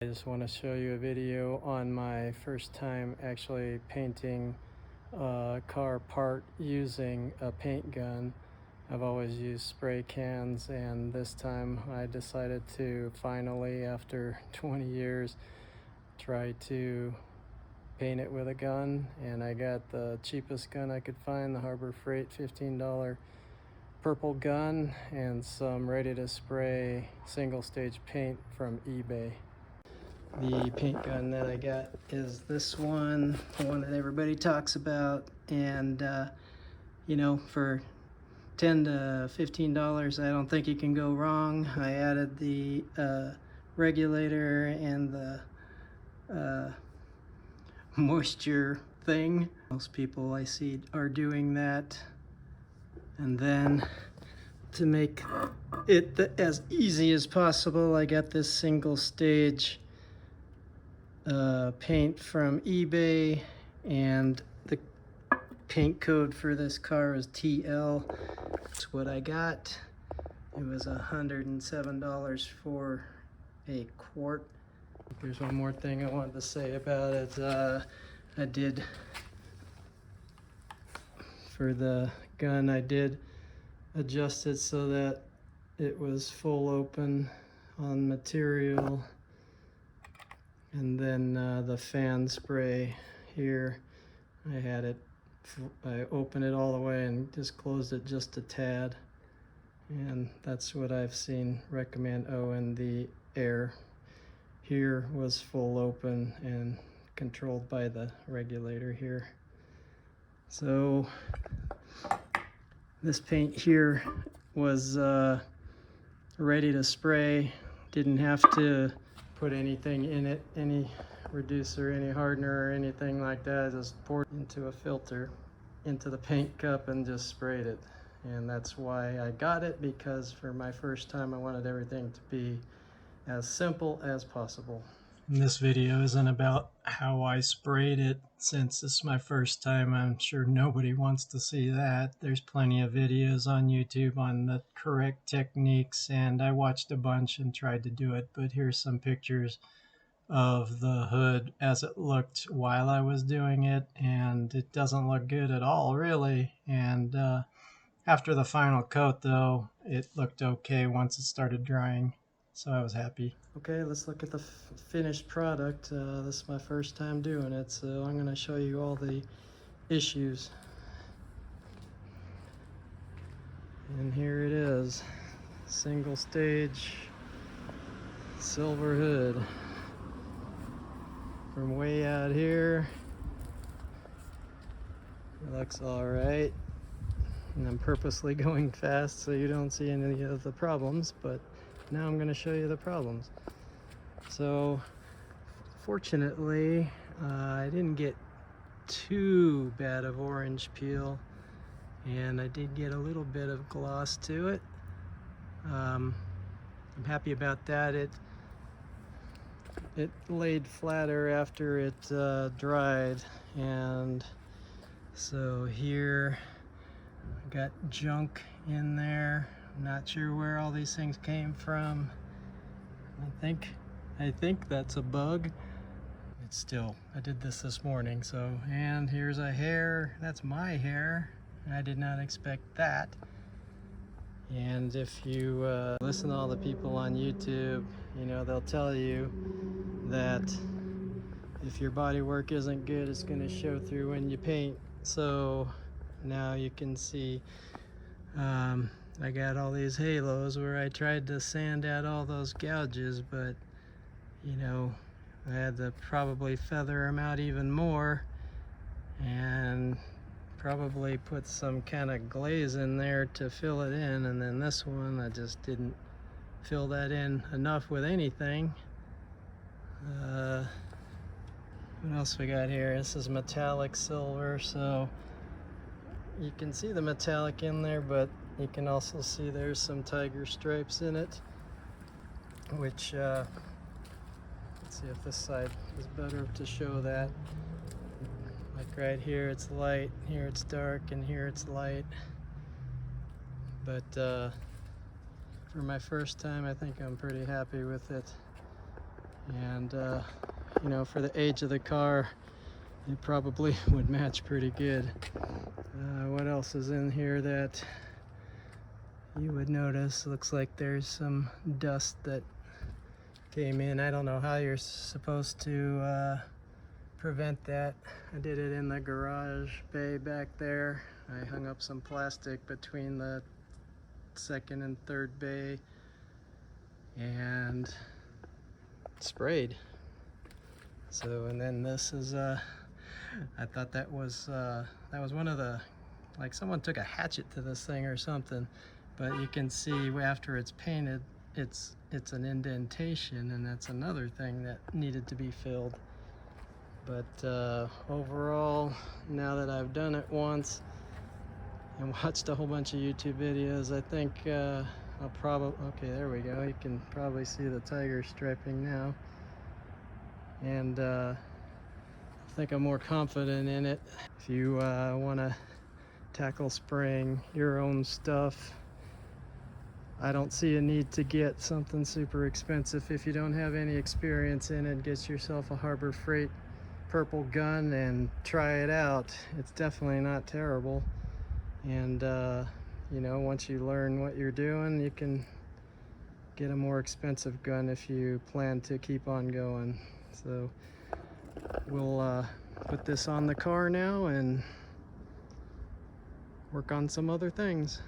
I just want to show you a video on my first time actually painting a car part using a paint gun. I've always used spray cans, and this time I decided to finally, after 20 years, try to paint it with a gun. And I got the cheapest gun I could find, the Harbor Freight $15 purple gun, and some ready to spray single stage paint from eBay. The paint gun that I got is this one, the one that everybody talks about, and you know, for $10 to $15 I don't think you can go wrong. I added the regulator and the moisture thing. Most people I see are doing that. And then to make it as easy as possible, I got this single stage paint from eBay, and the paint code for this car is TL. That's what I got. It was $107 for a quart. There's one more thing I wanted to say about it. I did, for the gun, I did adjust it so that it was full open on material. And then the fan spray here, I had it, I opened it all the way and just closed it just a tad. And that's what I've seen recommend. Oh, and the air here was full open and controlled by the regulator here. So this paint here was ready to spray. Didn't have to put anything in it, any reducer, any hardener or anything like that. I just poured it into a filter, into the paint cup, and just sprayed it. And that's why I got it, because for my first time I wanted everything to be as simple as possible. This video isn't about how I sprayed it, since this is my first time. I'm sure nobody wants to see that. There's plenty of videos on YouTube on the correct techniques, and I watched a bunch and tried to do it. But here's some pictures of the hood as it looked while I was doing it, and it doesn't look good at all, really. And after the final coat, though, it looked okay once it started drying, so I was happy. Okay, let's look at the finished product. This is my first time doing it, so I'm going to show you all the issues. And here it is, single stage silver hood. From way out here, it looks all right. And I'm purposely going fast so you don't see any of the problems, but now I'm going to show you the problems. So fortunately, I didn't get too bad of orange peel, and I did get a little bit of gloss to it. I'm happy about that. It laid flatter after it dried, and so here I got junk in there. I'm not sure where all these things came from. I think that's a bug. It's still, I did this morning, so, and here's a hair. That's my hair. I did not expect that. And if you listen to all the people on YouTube, you know, they'll tell you that if your body work isn't good, it's going to show through when you paint. So now you can see I got all these halos where I tried to sand out all those gouges, but you know, I had to probably feather them out even more and probably put some kind of glaze in there to fill it in. And then this one, I just didn't fill that in enough with anything. What else we got here? This is metallic silver, so you can see the metallic in there, but you can also see there's some tiger stripes in it, which let's see if this side is better to show that. Like right here it's light, here it's dark, and here it's light. But for my first time, I think I'm pretty happy with it. And you know, for the age of the car, it probably would match pretty good. What else is in here that you would notice? Looks like there's some dust that came in. I don't know how you're supposed to prevent that. I did it in the garage bay back there. I hung up some plastic between the second and third bay and sprayed. So, and then this is I thought that was one of the, like someone took a hatchet to this thing or something, but you can see after it's painted, it's an indentation, and that's another thing that needed to be filled. But overall, now that I've done it once and watched a whole bunch of YouTube videos, I think I'll probably, okay, there we go. You can probably see the tiger striping now. And I think I'm more confident in it. If you want to tackle spraying your own stuff, I don't see a need to get something super expensive. If you don't have any experience in it, get yourself a Harbor Freight purple gun and try it out. It's definitely not terrible. And you know, once you learn what you're doing, you can get a more expensive gun if you plan to keep on going. So we'll put this on the car now and work on some other things.